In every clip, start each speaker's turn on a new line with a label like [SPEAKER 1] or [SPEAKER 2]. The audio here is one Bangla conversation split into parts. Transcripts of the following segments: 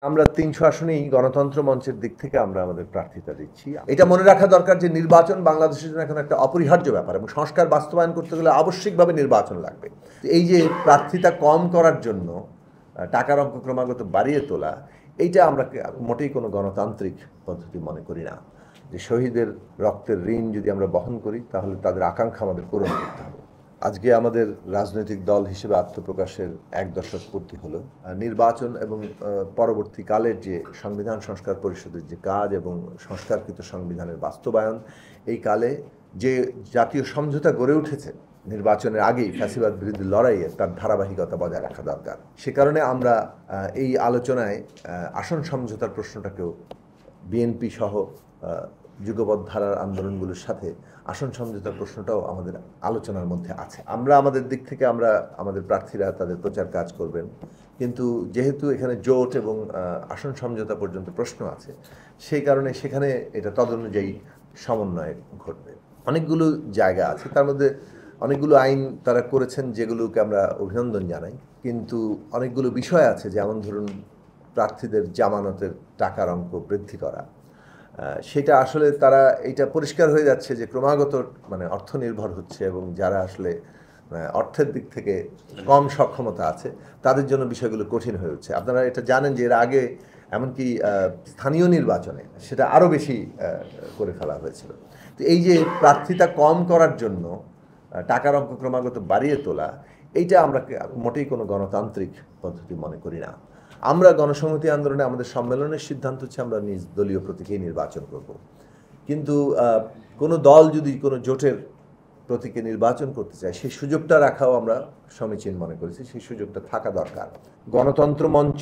[SPEAKER 1] আমরা ৩০০ আসনেই গণতন্ত্র মঞ্চের দিক থেকে আমরা আমাদের প্রার্থিতা দিচ্ছি। এটা মনে রাখা দরকার যে নির্বাচন বাংলাদেশের জন্য এখন একটা অপরিহার্য ব্যাপার এবং সংস্কার বাস্তবায়ন করতে গেলে আবশ্যিকভাবে নির্বাচন লাগবে। এই যে প্রার্থিতা কম করার জন্য টাকার অঙ্ক ক্রমাগত বাড়িয়ে তোলা, এইটা আমরা মোটেই কোনো গণতান্ত্রিক পদ্ধতি মনে করি না। যে শহীদের রক্তের ঋণ যদি আমরা বহন করি তাহলে তাদের আকাঙ্ক্ষা আমাদের পূরণ করতে হবে। আজকে আমাদের রাজনৈতিক দল হিসেবে আত্মপ্রকাশের ১ দশক পূর্তি হলো। নির্বাচন এবং পরবর্তীকালের যে সংবিধান সংস্কার পরিষদের যে কাজ এবং সংস্কারকৃত সংবিধানের বাস্তবায়ন, এই কালে যে জাতীয় সমঝোতা গড়ে উঠেছে নির্বাচনের আগেই ফ্যাসিবাদ বিরোধী লড়াইয়ে তার ধারাবাহিকতা বজায় রাখা দরকার। সে কারণে আমরা এই আলোচনায় আসন সমঝোতার প্রশ্নটাকেও বিএনপি সহ যুগপৎ ধারার আন্দোলনগুলোর সাথে আসন সমঝোতার প্রশ্নটাও আমাদের আলোচনার মধ্যে আছে। আমরা আমাদের দিক থেকে আমাদের প্রার্থীরা তাদের প্রচার কাজ করবেন, কিন্তু যেহেতু এখানে জোট এবং আসন সমঝোতা পর্যন্ত প্রশ্ন আছে, সেই কারণে সেখানে এটা তদনুযায়ী সমন্বয় ঘটবে। অনেকগুলো জায়গা আছে, তার মধ্যে অনেকগুলো আইন তারা করেছেন যেগুলোকে আমরা অভিনন্দন জানাই, কিন্তু অনেকগুলো বিষয় আছে, যেমন ধরুন প্রার্থীদের জামানতের টাকার অঙ্ক বৃদ্ধি করা। সেটা আসলে তারা এটা পরিষ্কার হয়ে যাচ্ছে যে ক্রমাগত অর্থ নির্ভর হচ্ছে এবং যারা আসলে অর্থের দিক থেকে কম সক্ষমতা আছে তাদের জন্য বিষয়গুলো কঠিন হয়ে উঠছে। আপনারা এটা জানেন যে এর আগে এমনকি স্থানীয় নির্বাচনে সেটা আরও বেশি করে ফেলা হয়েছিল। তো এই যে প্রার্থিতা কম করার জন্য টাকার অঙ্ক ক্রমাগত বাড়িয়ে তোলা, এইটা আমরা মোটেই কোনো গণতান্ত্রিক পদ্ধতি মনে করি না। আমরা গণসংহতি আন্দোলনে আমাদের সম্মেলনের সিদ্ধান্ত হচ্ছে আমরা নিজ দলীয় প্রতীকেই নির্বাচন করব, কিন্তু কোনো দল যদি কোনো জোটের প্রতীকে নির্বাচন করতে চায় সেই সুযোগটা রাখাও আমরা সমীচীন মনে করেছি, সেই সুযোগটা থাকা দরকার। গণতন্ত্র মঞ্চ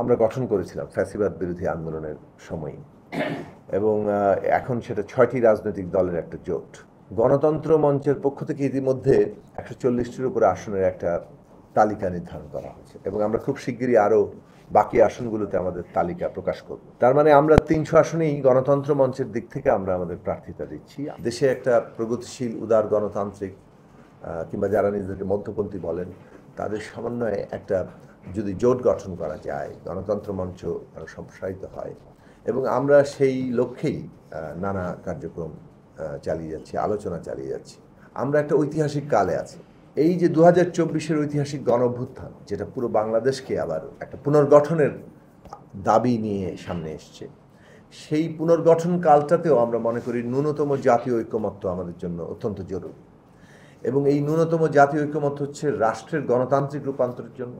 [SPEAKER 1] আমরা গঠন করেছিলাম ফ্যাসিবাদ বিরোধী আন্দোলনের সময়, এবং এখন সেটা 6টি রাজনৈতিক দলের একটা জোট। গণতন্ত্র মঞ্চের পক্ষ থেকে ইতিমধ্যে 140টির উপরে আসনের একটা তালিকা নির্ধারণ করা হয়েছে এবং আমরা খুব শিগগিরই আরও বাকি আসনগুলোতে আমাদের তালিকা প্রকাশ করব। তার মানে আমরা ৩০০ আসনেই গণতন্ত্র মঞ্চের দিক থেকে আমরা আমাদের প্রার্থিতা দিচ্ছি। দেশে একটা প্রগতিশীল উদার গণতান্ত্রিক কিংবা যারা নিজেদেরকে মধ্যপন্থী বলেন তাদের সমন্বয়ে একটা যদি জোট গঠন করা যায়, গণতন্ত্র মঞ্চ আরও সম্প্রসারিত হয়, এবং আমরা সেই লক্ষ্যেই নানা কার্যক্রম চালিয়ে যাচ্ছি, আলোচনা চালিয়ে যাচ্ছি। আমরা একটা ঐতিহাসিক কালে আছি। এই যে 2024-এর ঐতিহাসিক গণঅভ্যুত্থান, যেটা পুরো বাংলাদেশকে আবার একটা পুনর্গঠনের দাবি নিয়ে সামনে এসছে, সেই পুনর্গঠন কালটাতেও আমরা মনে করি ন্যূনতম জাতীয় ঐক্যমত্য আমাদের জন্য অত্যন্ত জরুরি। এবং এই ন্যূনতম জাতীয় ঐক্যমত্য হচ্ছে রাষ্ট্রের গণতান্ত্রিক রূপান্তরের জন্য,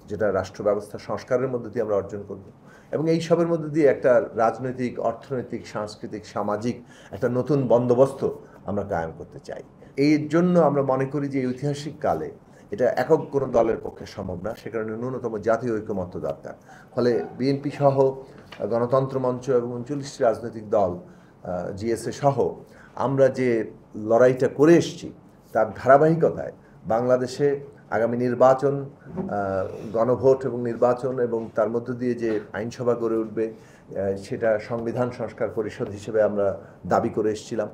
[SPEAKER 1] যেটা রাষ্ট্র ব্যবস্থা সংস্কারের মধ্যে দিয়ে আমরা অর্জন করব, এবং এই সবের মধ্যে দিয়ে একটা রাজনৈতিক, অর্থনৈতিক, সাংস্কৃতিক, সামাজিক একটা নতুন বন্দোবস্ত আমরা কায়েম করতে চাই। এর জন্য আমরা মনে করি যে এই ঐতিহাসিক কালে এটা একক কোনো দলের পক্ষে সম্ভব না, সে কারণে ন্যূনতম জাতীয় ঐক্যমত্য দরকার। ফলে বিএনপি সহ গণতন্ত্র মঞ্চ এবং 39টি রাজনৈতিক দল, জিএসএ সহ আমরা যে লড়াইটা করে এসেছি তার ধারাবাহিকতায় বাংলাদেশে আগামী নির্বাচন, গণভোট এবং নির্বাচন এবং তার মধ্য দিয়ে যে আইনসভা গড়ে উঠবে, সেটা সংবিধান সংস্কার পরিষদ হিসেবে আমরা দাবি করে এসেছিলাম।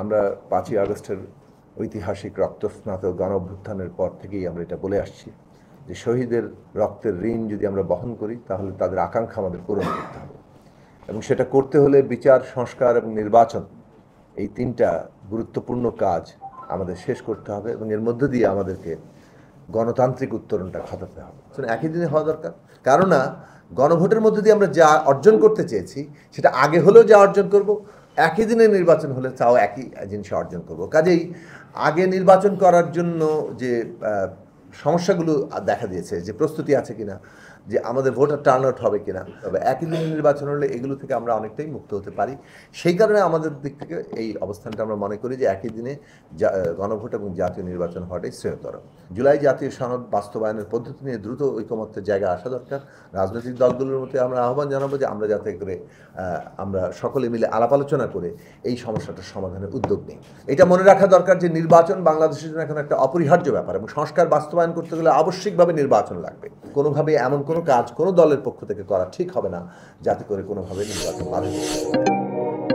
[SPEAKER 1] আমরা 5ই আগস্টের ঐতিহাসিক রক্তস্নাত গণঅভ্যুত্থানের পর থেকেই আমরা এটা বলে আসছি যে শহীদের রক্তের ঋণ যদি আমরা বহন করি তাহলে তাদের আকাঙ্ক্ষা আমাদের পূরণ করতে হবে, এবং সেটা করতে হলে বিচার, সংস্কার এবং নির্বাচন, এই 3টা গুরুত্বপূর্ণ কাজ আমাদের শেষ করতে হবে, এবং এর মধ্য দিয়ে আমাদেরকে গণতান্ত্রিক উত্তরণটা ঘটাতে হবে। একই দিনে হওয়া দরকার, কারণ গণভোটের মধ্য দিয়ে আমরা যা অর্জন করতে চেয়েছি সেটা আগে হলেও যা অর্জন করব, একই দিনে নির্বাচন হলে তাও একই জিনিস অর্জন করব। কাজেই আগে নির্বাচন করার জন্য যে সমস্যাগুলো দেখা দিয়েছে, যে প্রস্তুতি আছে কিনা, যে আমাদের ভোটার টার্ন আউট হবে কিনা, তবে একই দিনে নির্বাচন হলে এগুলো থেকে আমরা অনেকটাই মুক্ত হতে পারি। সেই কারণে আমাদের দিক থেকে এই অবস্থানটা আমরা মনে করি যে একই দিনে গণভোট এবং জাতীয় নির্বাচন হওয়াটাই শ্রেয়তর। জুলাই জাতীয় সনদ বাস্তবায়নের পদ্ধতি নিয়ে দ্রুত ঐকমত্যের জায়গায় আসা দরকার। রাজনৈতিক দলগুলোর মধ্যে আমরা আহ্বান জানাবো যে আমরা যাতে করে আমরা সকলে মিলে আলাপ আলোচনা করে এই সমস্যাটার সমাধানের উদ্যোগ নিই। এটা মনে রাখা দরকার যে নির্বাচন বাংলাদেশের জন্য এখন একটা অপরিহার্য ব্যাপার এবং সংস্কার বাস্তবায়ন করতে গেলে আবশ্যিকভাবে নির্বাচন লাগবে। কোনোভাবে এমন কোনো কাজ কোনো দলের পক্ষ থেকে করা ঠিক হবে না যাতে করে কোনোভাবে নির্বাচন বাধাগ্রস্ত হয়।